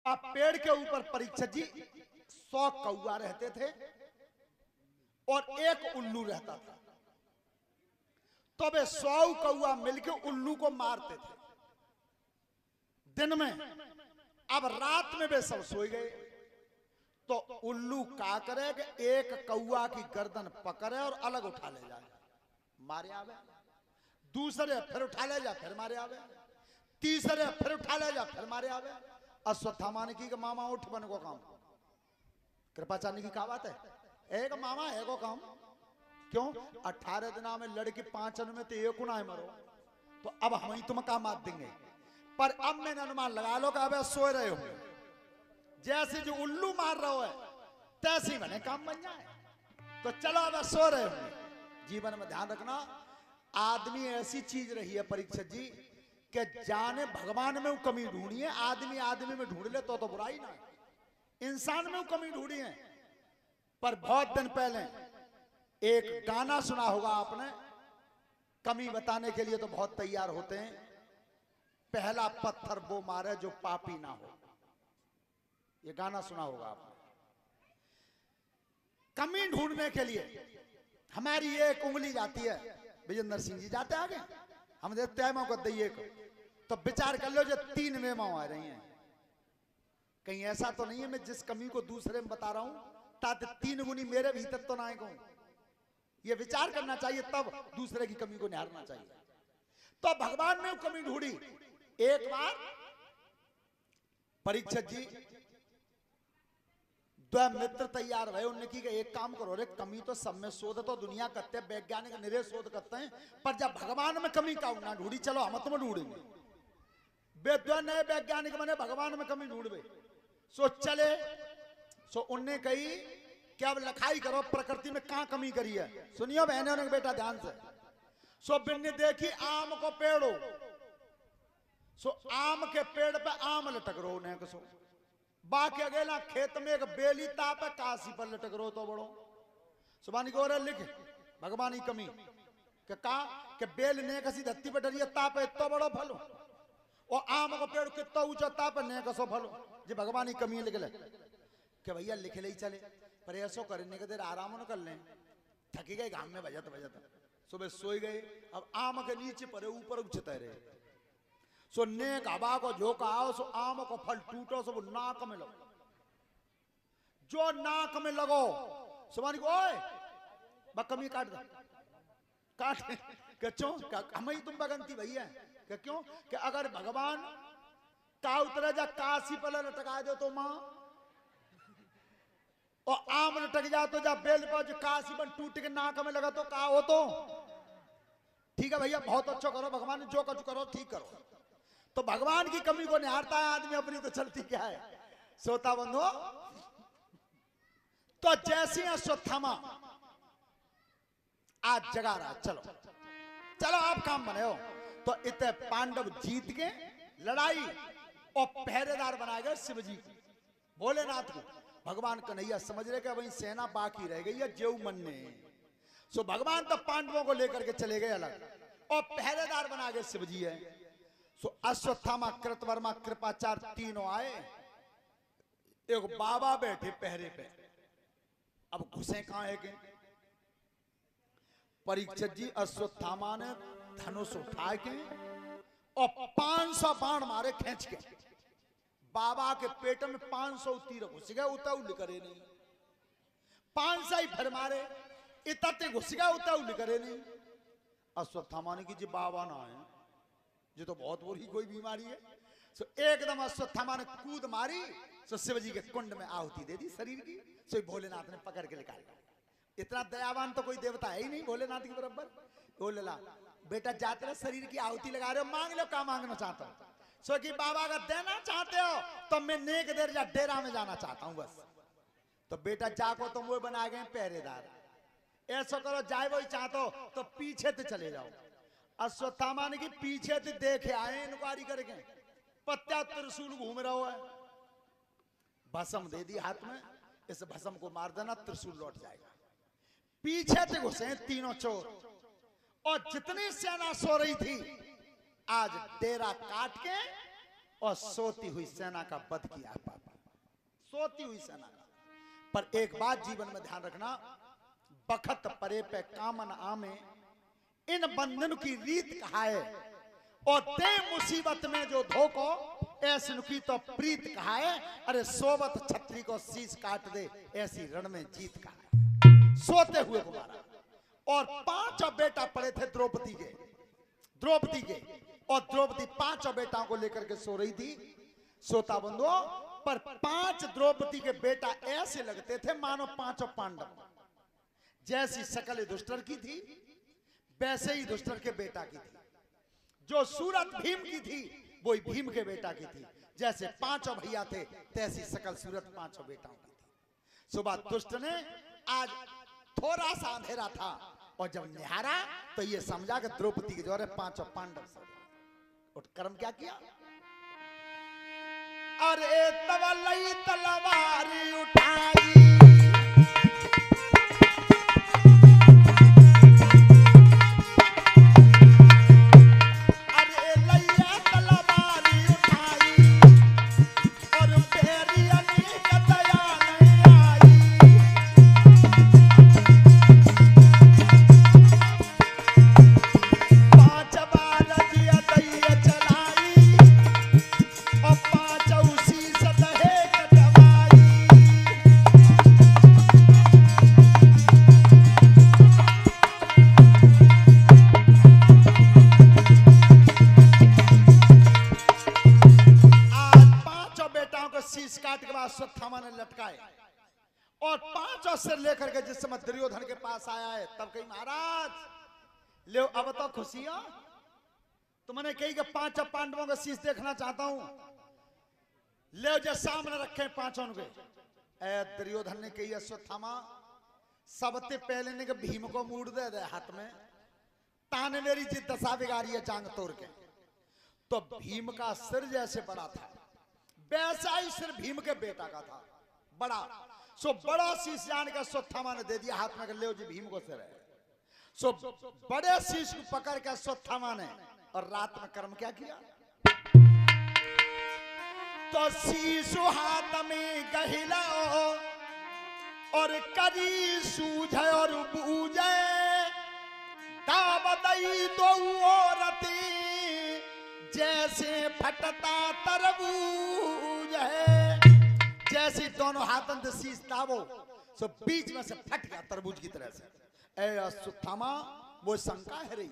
अब पेड़ के ऊपर परीक्षित जी 100 कौआ रहते थे और एक उल्लू रहता था। तो वे 100 कौआ मिलकर उल्लू को मारते थे दिन में। अब रात में वे सब सो गए तो उल्लू क्या करे कि एक कौआ की गर्दन पकड़े और अलग उठा ले जाए, मारे आवे, दूसरे फिर उठा ले जा, फिर मारे आवे, तीसरे फिर उठा ले जा, फिर मारे आवे। अश्वत्थामा ने की मामा उठ बन को काम, कृपाचार्य की क्या बात है, एक मामा है को काम क्यों? 18 दिना में लड़की 5 में तो एक ना मरो, तो अब हम ही तुम काम मार देंगे। पर अब मैंने अनुमान लगा लो कि अब सो रहे हो, जैसे जो उल्लू मार रहे है तैसे ही मैंने काम बन जाए। तो चलो अब सो रहे हो। जीवन में ध्यान रखना, आदमी ऐसी चीज रही है परीक्षित जी कि जाने भगवान में वो कमी ढूंढी है, आदमी आदमी में ढूंढ ले तो बुराई ना, इंसान में वो कमी ढूंढी है। पर बहुत दिन पहले एक गाना सुना होगा आपने, कमी बताने के लिए तो बहुत तैयार होते हैं, पहला पत्थर वो मारे जो पापी ना हो, ये गाना सुना होगा आपने। कमी ढूंढने के लिए हमारी एक उंगली जाती है, विजेंद्र सिंह जी जाते आगे, हम देते हैं मौका दैये को, तो विचार कर लो जो 3 वेमाओं आ रही हैं, कहीं ऐसा तो नहीं है मैं जिस कमी को दूसरे में बता रहा हूं ताकि 3 गुनी मेरे भीतर तो ना कहूं, ये विचार करना चाहिए, तब दूसरे की कमी को निहारना चाहिए। तो भगवान ने कमी ढूंढी। एक बार परीक्षित जी 2 मित्र तैयार हुए, उनने की एक काम करो रे, कमी तो सब में शोध तो दुनिया करते हैं, वैज्ञानिक निरे शोध करते हैं, पर जब भगवान में कमी का ना ढूंढी, चलो हम तुम ढूंढेंगे। वे 2 नए वैज्ञानिक बने, भगवान में कमी ढूंढे, सो चले। सो उनने कही कि अब लखाई करो प्रकृति में कहां कमी करी है। सुनियो बहनों ने बेटा ध्यान से। सो बिन्ने देखी आम को पेड़ो, सो आम के पेड़ पे आम लटक रो ने सो, बाकी अगेला खेत में एक बेली ताप है काशी पर लटक रो तो बड़ो। सुबानी को लिख भगवान की कमी के का के बेल ने कसी धरती पर डरिए ताप है इतना बड़ो फलो, और आम को पेड़ कितना ऊंचा ताप ने कसो फलो, जी भगवान की कमी लिख ले कि भैया लिख ले ही चले, पर ऐसो करने के देर आराम न कर ले, थकी गए घाम में बजत बजत, सुबह सोई गए। अब आम के नीचे पड़े ऊपर उछते रहे, सो नेक हवा को झोंका आओ, सो आम को फल टूटो, सो वो नाक में लगो, जो नाक में लगो सुबानी को ओए बकमी काट दो, काट के क्यों हम ही तुम बगंती भैया कि क्यों कि अगर भगवान का उतरे जा काशी पर लटका दो तो मां, और आम लटक जा तो जा बेल पर जो काशी बन टूट के नाक में लगा तो का हो तो ठीक है भैया, बहुत अच्छा करो, भगवान जो कुछ करो ठीक करो। तो भगवान की कमी को निहारता है आदमी, अपनी तो चलती क्या है। सोता बंधो तो जैसे अश्वत्थामा आज जगा रहा, चलो चलो आप काम बने हो, तो इतने पांडव जीत के लड़ाई और पहरेदार बनाए गए शिव जी को, भोलेनाथ को। भगवान कन्हैया समझ रहे कि वही सेना बाकी रह गई है जेऊ मन ने, सो भगवान तो पांडवों को लेकर के चले गए अलग, और पहरेदार बना गए शिव जी है। सो अश्वत्थामा, कृतवर्मा, कृपाचार्य तीनों आए, एक बाबा बैठे पहरे पे। अब घुसे कहां है के परीक्षित जी अश्वत्थामा ने धनुष उठा के और 500 बाण मारे खींच के, बाबा के पेट में 500 तीर घुस गए, उताऊ लिखरे नहीं, 500 ही फिर मारे, इतने घुस गए उताऊ लिखरे नहीं। अश्वत्थामा ने की जी बाबा ना है, ये तो बहुत बुरी कोई बीमारी है। सो एकदम अश्वत्थामा ने कूद मारी, सो शिव जी के कुंड में आहुति दे दी शरीर की, सो भोलेनाथ ने पकड़ के निकाल लिया। इतना दयावान तो कोई देवता है ही नहीं भोलेनाथ के बराबर। बोले ला बेटा जाते रहे शरीर की आहुति लगा रहे हो, मांग लो क्या मांगना चाहता हो, सो कि बाबा का देना चाहते हो तो मैं नेक देर जा डेरा में जाना चाहता हूं बस। तो बेटा जाको तुम वो बना गए पहरेदार, ऐसा करो जाए वही चाहते हो तो पीछे तो चले जाओ। अश्वत्थामा ने की पीछे तो देखे आए इंक्वायरी करके, पत्ता त्रिशूल घूम रहा है, भस्म दे दी हाथ में, इस भस्म को मार देना त्रिशूल लौट जाएगा। पीछे से घुसे तीनों चोर, और जितनी सेना सो रही थी आज डेरा काट के और सोती हुई सेना का वध किया पापा, सोती हुई सेना का। पर एक बात जीवन में ध्यान रखना, बखत परे पे कामन आमे, इन बंधन की रीत कहा है, और ते मुसीबत में जो धोखो ऐसी नुकी तो प्रीत कहा है। अरे सोबत छत्री को शीश काट दे ऐसी रण में जीत कहा है। सोते हुए को मारा। और 5 बेटा पड़े थे द्रौपदी के, और द्रौपदी 5 बेटाओं को लेकर के सो रही थी। सोता बंधुओं, पर 5 द्रौपदी के बेटा ऐसे लगते थे मानो 5 पांडव। जैसी शकल दुष्टर की थी वैसे ही दुष्टर के बेटा की थी। जो सूरत भीम की थी वही भीम के बेटा की थी। जैसे 5 भैया थे तैसी शकल सूरत 5 बेटाओं की थी। सुबह दुष्ट ने आज थोड़ा सा अंधेरा था और जब निहारा तो ये समझा कि द्रौपदी के जोरे 5 पांडव। और कर्म क्या किया? अरे तवलई तलवारी उठाई, अश्वत्थामा ने लटकाए और 5 सिर लेकर के जिस समय दुर्योधन के पास आया है तब कही महाराज ले अब तो खुशी हो, तुमने कही कि 5 पांडवों का शीश देखना चाहता हूं, ले जो सामने रखे 5 के। दुर्योधन ने कही अश्वत्थामा सबसे पहले ने भीम को मूड दे दे हाथ में, ताने मेरी जिद दशा बिगाड़ी है जांग तोड़ के। तो भीम का सिर जैसे बड़ा था वैसा ही सिर भीम के बेटा का था बड़ा। सो बड़ा शीश जान का अश्वत्थामा ने दे दिया हाथ में, ले जी भीम को सिर है। सो बड़े शीश को पकड़ के अश्वत्थामा ने और रात में कर्म क्या किया? तो शीश हाथ में गहिला और करी सूझे और बूझे, दाबदई दो औरती जैसे फटता तरबूज है। जैसे दोनों हाथों से शीश दाबो सो बीच में से फट गया तरबूज की तरह से। ए अश्वत्थामा वो शंका है रही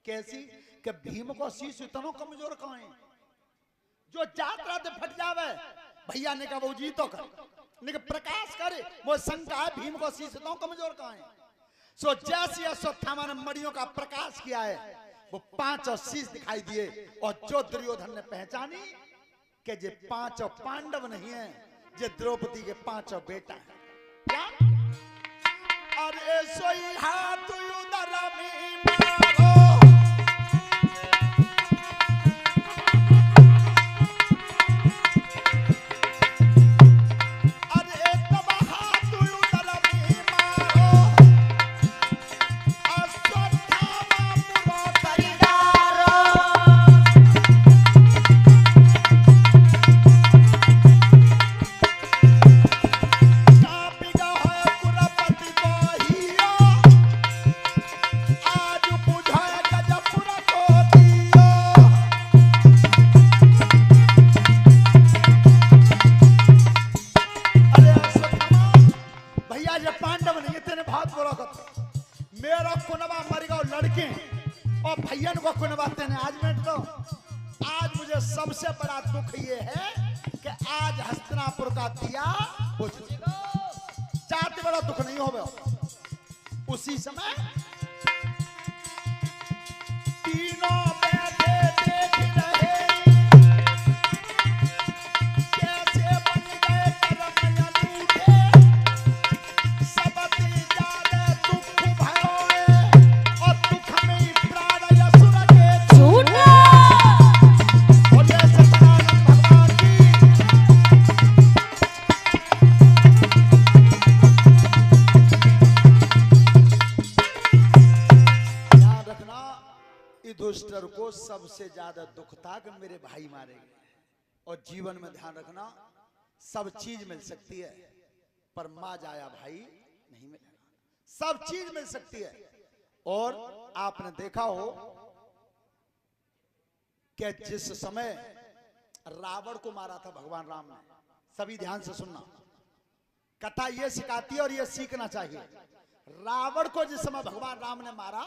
कैसी कि भीम को शीश इतना कमजोर कहां है जो यात्रा से फट जावे। भैया ने कहा वो जी तो कर, ने प्रकाश करे, वो शंका है भीम को शीश इतना कमजोर कहां है। सो जैसे अश्वत्थामा ने मड़ियों का प्रकाश किया है वो 5 शीश दिखाई दिए और जो दुर्योधन ने पहचानी कि ये 5 पांडव नहीं है, ये द्रौपदी के 5 बेटा है। क्या? अरे सोई हाथ उदर में मारो, अरे तब हाथ उदर में मारो, अश्वत्थामा पुरो परिवारो। मेरा कुनबा मर गया लड़के और भैया को कुनबाते ने आज मिनट तो आज मुझे सबसे बड़ा दुख ये है कि आज हस्तिनापुर का दिया चाहते बड़ा दुख नहीं हो गया। उसी समय तीनों बैठे देख रहे कैसे बन गए कर्म अनूठे, सबसे ज्यादा दुख भयो और दुख में प्राण असुर के छूटे। और जैसे भगवान की ध्यान रखना, दुष्टर को सबसे ज्यादा दुख था कि मेरे भाई मारे गए। और जीवन में ध्यान रखना, सब चीज मिल सकती है पर मां जाया भाई नहीं मिलेगा। सब चीज मिल सकती है। और आपने देखा हो कि जिस समय रावण को मारा था भगवान राम ने, सभी ध्यान से सुनना, कथा यह सिखाती है और यह सीखना चाहिए। रावण को जिस समय भगवान राम ने मारा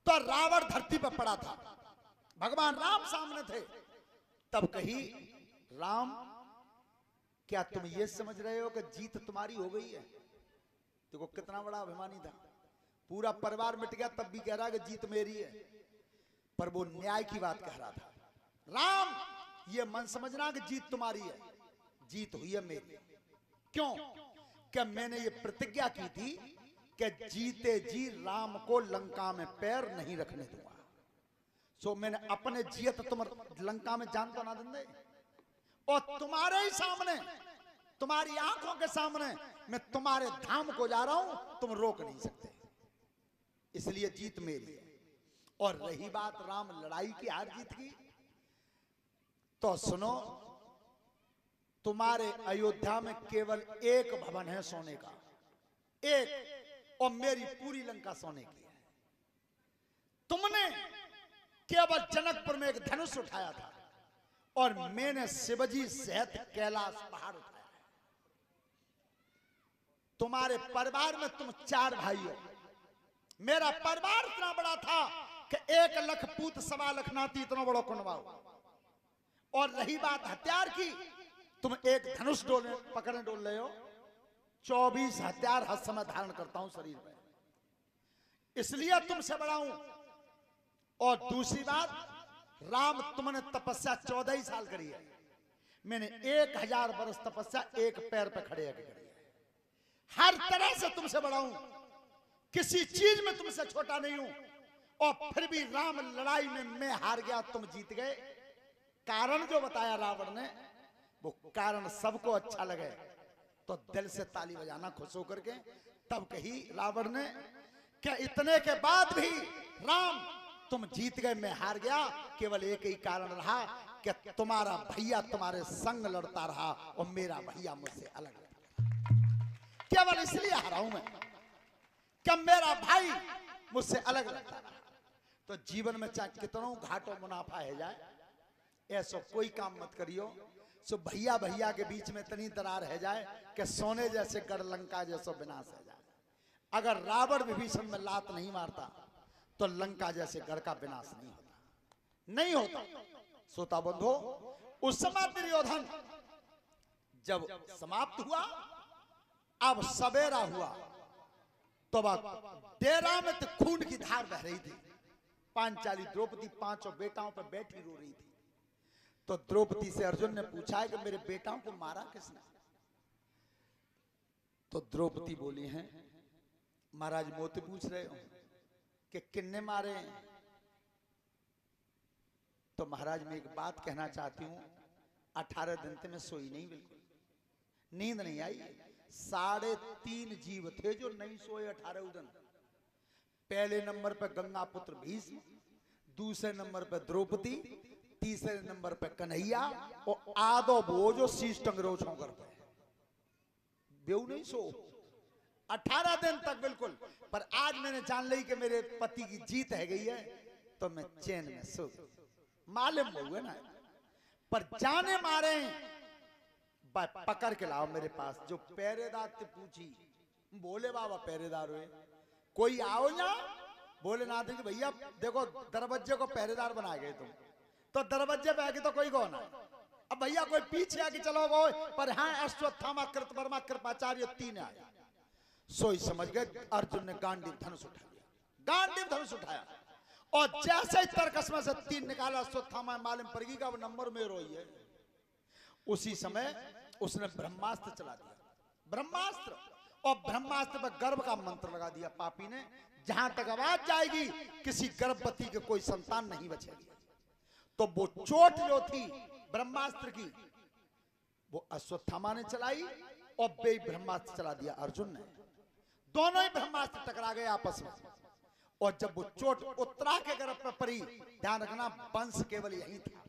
तो रावण धरती पर पड़ा था, भगवान राम सामने थे। तब कही, राम क्या तुम ये समझ रहे हो कि जीत तुम्हारी हो गई है? देखो कितना बड़ा अभिमानी था, पूरा परिवार मिट गया तब भी कह रहा है कि जीत मेरी है। पर वो न्याय की बात कह रहा था। राम ये मन समझना कि जीत तुम्हारी है, जीत हुई है मेरी। क्यों? कि मैंने ये प्रतिज्ञा की थी कि जीते जी राम को लंका में पैर नहीं रखने दूंगा। सो मैंने अपने जियत तुम लंका में जान तो ना देंगे, और तुम्हारे ही सामने, तुम्हारी आंखों के सामने मैं तुम्हारे धाम को जा रहा हूं, तुम रोक नहीं सकते, इसलिए जीत मेरी है। और रही बात राम लड़ाई की हार जीत की, तो सुनो, तुम्हारे अयोध्या में केवल एक भवन है सोने का, एक, और मेरी पूरी लंका सोने की है। तुमने केवल जनकपुर में एक धनुष उठाया था और मैंने शिवजी सहित कैलाश पहाड़ उठाया है। तुम्हारे परिवार में तुम 4 भाई हो, मेरा परिवार इतना बड़ा था कि 1 लाख पूत 1.25 लाख नाती, इतना बड़ा कुनवाओ। और रही बात हथियार की, तुम एक धनुष पकड़ने डोल रहे हो, 24 हथियार हर समय धारण करता हूं शरीर में, इसलिए तुमसे बड़ा हूं। और दूसरी बात, राम तुमने तपस्या 14 ही साल करी है, मैंने 1000 वर्ष तपस्या एक पैर पे खड़े होकर करी है। हर तरह से तुमसे बड़ा हूं, किसी चीज में तुमसे छोटा नहीं हूं। और फिर भी राम लड़ाई में मैं हार गया, तुम जीत गए। कारण जो बताया रावण ने, वो कारण सबको अच्छा लगे तो दिल से ताली बजाना खुश होकर के। तब कही रावण ने, क्या इतने के बाद भी राम तुम जीत गए, मैं हार गया? केवल एक ही कारण रहा कि तुम्हारा भैया तुम्हारे संग लड़ता रहा और मेरा भैया मुझसे अलग लड़ता। केवल इसलिए हारा हूं मैं कि मेरा भाई मुझसे अलग लड़ता रहा। तो जीवन में चाहे कितनों घाटों मुनाफा है जाए, ऐसा कोई काम मत करियो सो भैया भैया के बीच में इतनी दरार है जाए कि सोने जैसे गढ़ लंका जैसा विनाश है जाए। अगर रावण विभीषण में लात नहीं मारता तो लंका जैसे गढ़ का विनाश नहीं होता, नहीं होता। श्रोता बंधो, उस समय दुर्योधन जब समाप्त हुआ, अब सवेरा हुआ, तो डेरा में तो खून की धार बह रही थी। पांचाली द्रौपदी 5 बेटाओं पर बैठी रो रही थी। तो द्रौपदी से अर्जुन ने पूछा है कि मेरे बेटाओं को मारा किसने? तो द्रौपदी बोली हैं, महाराज मोती पूछ रहे हो कि किन्ने मारे हैं? तो महाराज मैं एक बात कहना चाहती हूं, 18 दिन से मैं सोई नहीं, बिल्कुल नींद नहीं आई। 3.5 जीव थे जो नहीं सोए 18 दिन। पहले नंबर पे गंगा पुत्र भीष्म, दूसरे नंबर पे द्रौपदी, तीसरे नंबर पे कन्हैया, और आधो वो जो शीश टंगरो छोकर पे बेऊ नहीं सो 18 दिन तक बिल्कुल। पर आज मैंने जान ली कि मेरे पति की जीत है गई है, तो मैं चैन में सो मालूम हुए ना। पर जाने मारे पकड़ के लाओ मेरे पास। जो पहरेदार से पूछी, बोले बाबा पहरेदार हुए, कोई आओ ना? बोले ना थे कि भैया देखो दरवाजे को पहरेदार बना गए तुम, तो दरवाजे पे आके तो कोई कौन है? अब भैया कोई पीछे आके चलो वो, पर हाँ अश्वत्थामा कृतवर्मा कृपाचार्य 3 आए। सोई समझ गए। अर्जुन ने गांडीव धनुष उठा लिया, गांडीव धनुष उठाया, और जैसे ही तरकस में से 3 निकाला, अश्वत्थामा मालूम पड़ गई का वो नंबर में रोई है। उसी समय उसने ब्रह्मास्त्र चला दिया, ब्रह्मास्त्र, और ब्रह्मास्त्र पर गर्भ का मंत्र लगा दिया पापी ने। जहां तक आवाज जाएगी किसी गर्भवती के कोई संतान नहीं बचेगी। तो वो चोट जो थी ब्रह्मास्त्र की, वो अश्वत्थामा ने चलाई और बे ब्रह्मास्त्र चला दिया अर्जुन ने। दोनों ही ब्रह्मास्त्र टकरा गए आपस में। और जब वो चोट उत्तरा के गर्भ पर पड़ी, ध्यान रखना वंश केवल यही था,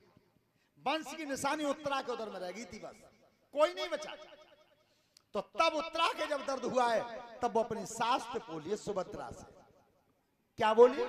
वंश की निशानी उत्तरा के उधर में रह गई थी, बस कोई नहीं बचा। तो तब उत्तरा के जब दर्द हुआ है, तब वो अपनी सास पे बोलिए सुभद्रा से, क्या बोलिए?